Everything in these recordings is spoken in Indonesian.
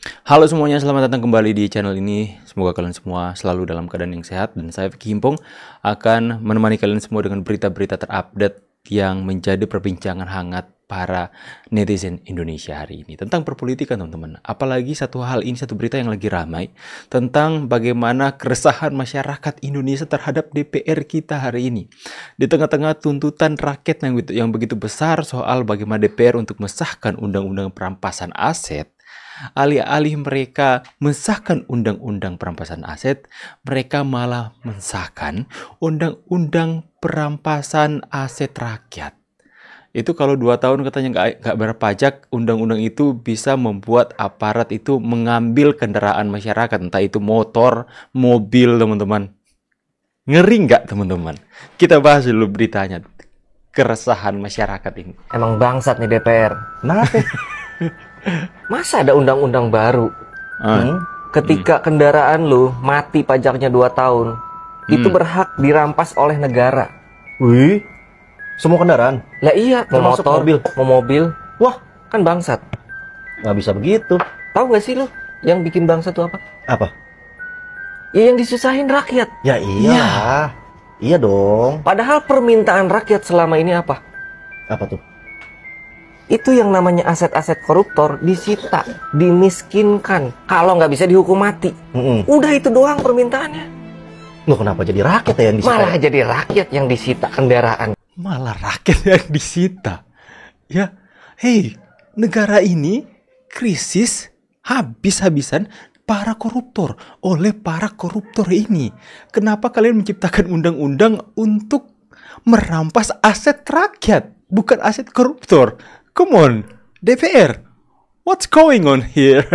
Halo semuanya, selamat datang kembali di channel ini. Semoga kalian semua selalu dalam keadaan yang sehat. Dan saya Vicky Himpong akan menemani kalian semua dengan berita-berita terupdate yang menjadi perbincangan hangat para netizen Indonesia hari ini. Tentang perpolitikan teman-teman. Apalagi satu hal ini, satu berita yang lagi ramai. Tentang bagaimana keresahan masyarakat Indonesia terhadap DPR kita hari ini. Di tengah-tengah tuntutan rakyat yang begitu besar soal bagaimana DPR untuk mesahkan undang-undang perampasan aset. Alih-alih mereka mensahkan undang-undang perampasan aset, mereka malah mensahkan undang-undang perampasan aset rakyat. Itu kalau 2 tahun katanya nggak bayar pajak, undang-undang itu bisa membuat aparat itu mengambil kendaraan masyarakat, entah itu motor, mobil, teman-teman. Ngeri nggak, teman-teman? Kita bahas dulu beritanya. Keresahan masyarakat ini. Emang bangsat nih DPR. Kenapa? Masa ada undang-undang baru? Ketika kendaraan lu mati pajaknya 2 tahun, itu berhak dirampas oleh negara. Wih, semua kendaraan? Lah iya, mau Termasuk motor, mobil? mau mobil. Wah, kan bangsat. Nggak bisa begitu. Tahu gak sih lu yang bikin bangsat tuh apa? Apa? Ya yang disusahin rakyat. Ya iya. Iya dong. Padahal permintaan rakyat selama ini apa? Apa tuh? Itu yang namanya aset-aset koruptor disita, dimiskinkan. Kalau nggak bisa dihukum mati. Udah itu doang permintaannya. Loh, kenapa jadi rakyat ya yang disita? Malah jadi rakyat yang disita kendaraan. Malah rakyat yang disita. Ya, hei, negara ini krisis habis-habisan oleh para koruptor ini. Kenapa kalian menciptakan undang-undang untuk merampas aset rakyat, bukan aset koruptor? Come on, DPR, what's going on here?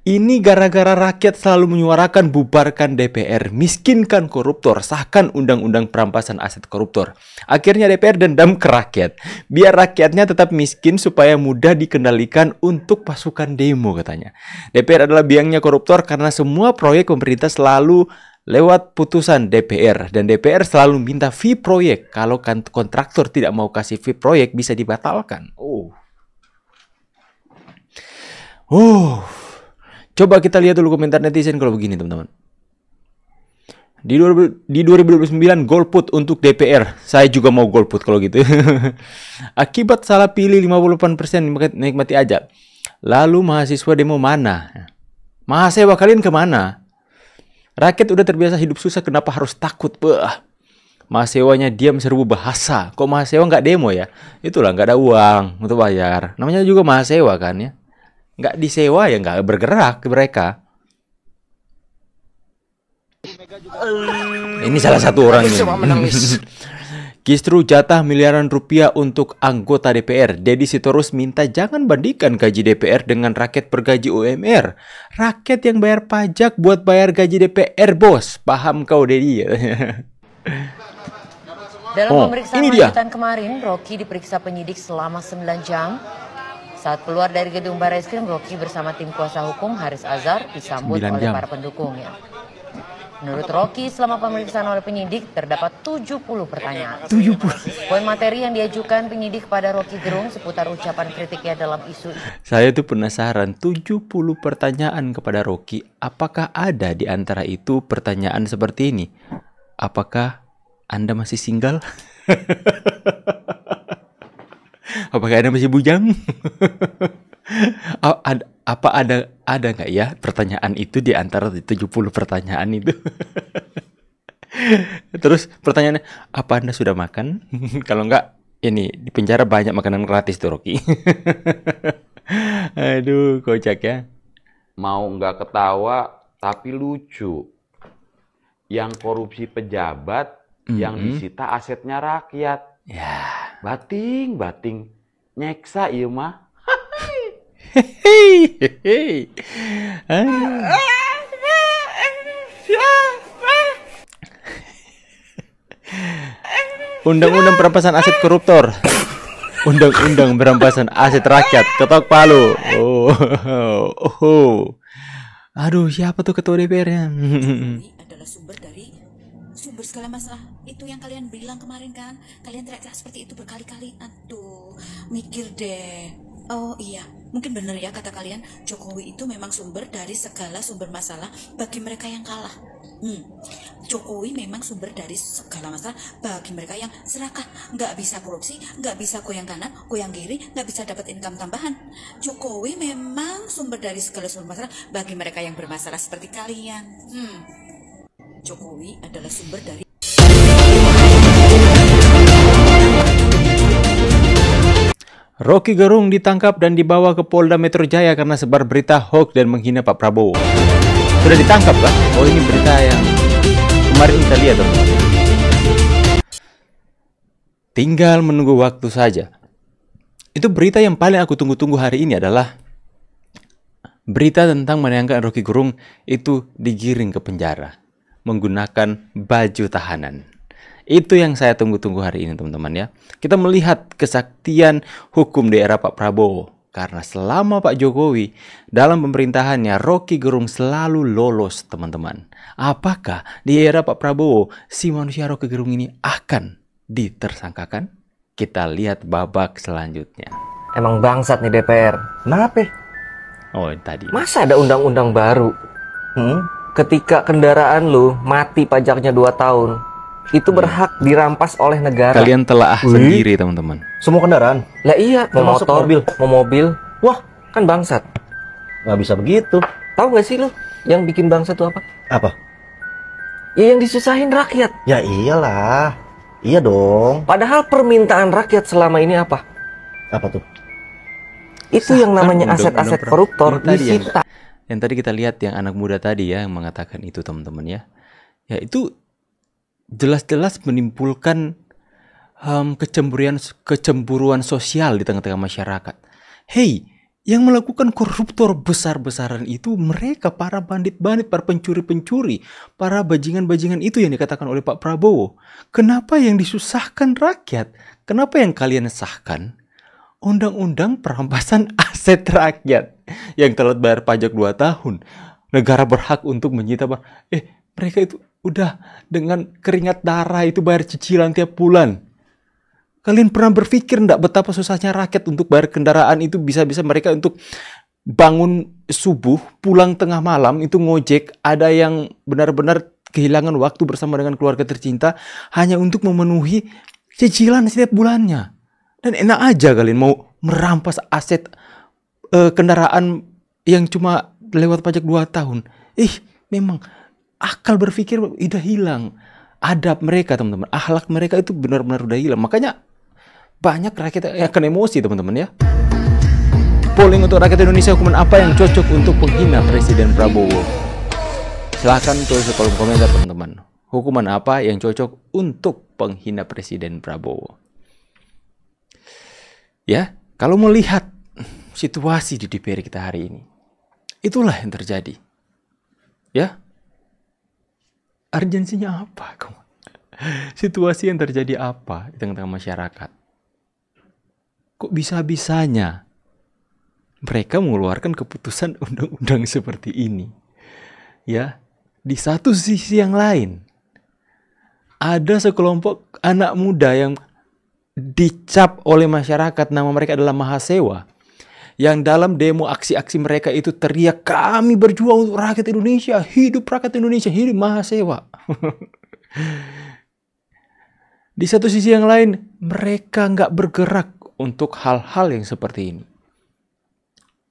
Ini gara-gara rakyat selalu menyuarakan bubarkan DPR, miskinkan koruptor, sahkan undang-undang perampasan aset koruptor. Akhirnya DPR dendam ke rakyat, biar rakyatnya tetap miskin supaya mudah dikendalikan untuk pasukan demo katanya. DPR adalah biangnya koruptor karena semua proyek pemerintah selalu lewat putusan DPR, dan DPR selalu minta fee proyek. Kalau kontraktor tidak mau kasih fee proyek bisa dibatalkan. Coba kita lihat dulu komentar netizen kalau begini, teman-teman. Di 2029 golput untuk DPR. Saya juga mau golput kalau gitu. Akibat salah pilih 58% nikmati aja. Lalu mahasiswa demo mana? Mahasiswa kalian kemana? Rakyat udah terbiasa hidup susah, kenapa harus takut? Mahasiswanya diam serbu bahasa. Kok mahasiswa nggak demo ya? Itulah, nggak ada uang untuk bayar. Namanya juga mahasiswa kan ya. Nggak disewa ya nggak bergerak mereka. Ini salah satu orang ini. Justru jatah miliaran rupiah untuk anggota DPR. Deddy Sitorus minta jangan bandingkan gaji DPR dengan rakyat bergaji UMR. Rakyat yang bayar pajak buat bayar gaji DPR, bos. Paham kau, Deddy? Dalam pemeriksaan lanjutan kemarin, Rocky diperiksa penyidik selama 9 jam. Saat keluar dari gedung Barreskrim, Rocky bersama tim kuasa hukum Haris Azhar disambut oleh para pendukungnya. Menurut Rocky, selama pemeriksaan oleh penyidik terdapat 70 pertanyaan. 70. Poin materi yang diajukan penyidik kepada Rocky Gerung seputar ucapan kritiknya dalam isu. Saya tuh penasaran, 70 pertanyaan kepada Rocky. Apakah ada di antara itu pertanyaan seperti ini? Apakah Anda masih single? Apakah Anda masih bujang? Apa ada nggak ya pertanyaan itu di antara 70 pertanyaan itu? Terus pertanyaannya, apa Anda sudah makan? Kalau nggak, ini di penjara banyak makanan gratis tuh, Rocky. Aduh, kocak ya. Mau nggak ketawa tapi lucu. Yang korupsi pejabat, yang disita asetnya rakyat. Ya. Bating nyeksa iya mah. Undang-undang perampasan aset koruptor. Undang-undang perampasan aset rakyat. Ketok palu. Aduh, siapa tuh ketua DPR-nya? Adalah sumber segala masalah itu yang kalian bilang kemarin kan. Kalian teriak seperti itu berkali-kali. Aduh, mikir deh. Oh iya, mungkin benar ya kata kalian, Jokowi itu memang sumber dari segala sumber masalah bagi mereka yang kalah. Jokowi memang sumber dari segala masalah bagi mereka yang serakah, nggak bisa korupsi, nggak bisa goyang kanan, goyang kiri, nggak bisa dapat income tambahan. Jokowi memang sumber dari segala sumber masalah bagi mereka yang bermasalah seperti kalian. Jokowi adalah sumber dari Rocky Gerung ditangkap dan dibawa ke Polda Metro Jaya karena sebar berita hoax dan menghina Pak Prabowo. Sudah ditangkap kah? Oh, ini berita yang kemarin kita lihat, teman-teman. Tinggal menunggu waktu saja. Itu berita yang paling aku tunggu-tunggu hari ini adalah berita tentang menayangkan Rocky Gerung itu digiring ke penjara menggunakan baju tahanan. Itu yang saya tunggu-tunggu hari ini, teman-teman ya. Kita melihat kesaktian hukum di era Pak Prabowo. Karena selama Pak Jokowi dalam pemerintahannya, Rocky Gerung selalu lolos, teman-teman. Apakah di era Pak Prabowo si manusia Rocky Gerung ini akan ditersangkakan? Kita lihat babak selanjutnya. Emang bangsat nih DPR. Kenapa? Oh, tadi. Masa ada undang-undang baru? Ketika kendaraan lu mati pajaknya 2 tahun, itu berhak dirampas oleh negara. Kalian telaah sendiri, teman-teman. Semua kendaraan? Lah iya, mau Termasuk motor, mobil. mau mobil. Wah, kan bangsat. Nggak bisa begitu. Tahu nggak sih lu yang bikin bangsat itu apa? Apa? Ya yang disusahin rakyat. Ya iyalah. Iya dong. Padahal permintaan rakyat selama ini apa? Apa tuh? Itu yang namanya undang-undang aset-aset koruptor ini tadi disita. yang tadi kita lihat, yang anak muda tadi ya yang mengatakan itu, teman-teman ya. Ya itu jelas-jelas menimbulkan kecemburuan sosial di tengah-tengah masyarakat. Hei, yang melakukan koruptor besar-besaran itu mereka, para bandit-bandit, para pencuri-pencuri, para bajingan-bajingan itu yang dikatakan oleh Pak Prabowo. Kenapa yang disusahkan rakyat? Kenapa yang kalian sahkan undang-undang perampasan aset rakyat yang telat bayar pajak 2 tahun? Negara berhak untuk menyita mereka itu udah dengan keringat darah itu bayar cicilan tiap bulan. Kalian pernah berpikir enggak betapa susahnya rakyat untuk bayar kendaraan itu? Bisa-bisa mereka untuk bangun subuh, pulang tengah malam itu ngojek. Ada yang benar-benar kehilangan waktu bersama dengan keluarga tercinta hanya untuk memenuhi cicilan setiap bulannya. Dan enak aja kalian mau merampas aset kendaraan yang cuma lewat pajak 2 tahun. Memang akal berpikir udah hilang. Adab mereka, teman-teman, akhlak mereka itu benar-benar udah hilang. Makanya banyak rakyat yang akan emosi, teman-teman ya. Polling untuk rakyat Indonesia, hukuman apa yang cocok untuk penghina Presiden Prabowo? Silahkan tulis di kolom komentar, teman-teman. Hukuman apa yang cocok untuk penghina Presiden Prabowo? Ya, kalau melihat situasi di DPR kita hari ini, itulah yang terjadi. Ya, urgensinya apa? Situasi yang terjadi apa di tengah-tengah masyarakat? Kok bisa-bisanya mereka mengeluarkan keputusan undang-undang seperti ini? Ya, di satu sisi yang lain, ada sekelompok anak muda yang dicap oleh masyarakat nama mereka adalah Mahasewa, yang dalam demo aksi-aksi mereka itu teriak, kami berjuang untuk rakyat Indonesia, hidup rakyat Indonesia, hidup Mahasewa. Di satu sisi yang lain, mereka nggak bergerak untuk hal-hal yang seperti ini.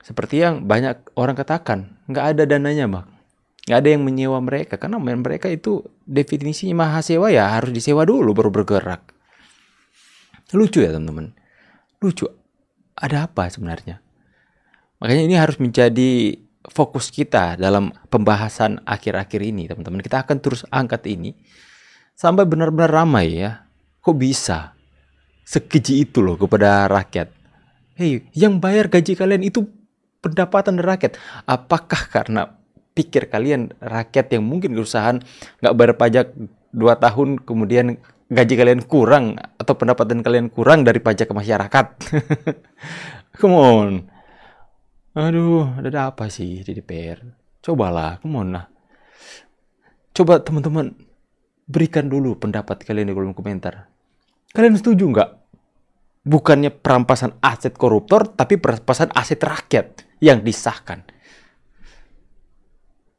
Seperti yang banyak orang katakan, nggak ada dananya, Bang. Nggak ada yang menyewa mereka, karena mereka itu definisinya Mahasewa ya harus disewa dulu baru bergerak. Lucu ya, teman-teman. Lucu. Ada apa sebenarnya? Makanya ini harus menjadi fokus kita dalam pembahasan akhir-akhir ini, teman-teman. Kita akan terus angkat ini sampai benar-benar ramai ya. Kok bisa sekeji itu loh kepada rakyat? Hei, yang bayar gaji kalian itu pendapatan dari rakyat. Apakah karena pikir kalian rakyat yang mungkin kesusahan nggak bayar pajak 2 tahun kemudian gaji kalian kurang atau pendapatan kalian kurang dari pajak ke masyarakat? Come on. Aduh, ada apa sih di DPR? Cobalah, come on lah. Coba teman-teman berikan dulu pendapat kalian di kolom komentar. Kalian setuju nggak Bukannya perampasan aset koruptor, tapi perampasan aset rakyat yang disahkan.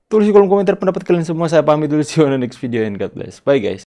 Tulis di kolom komentar pendapat kalian semua. Saya pamit dulu. See you on the next video and God bless. Bye guys.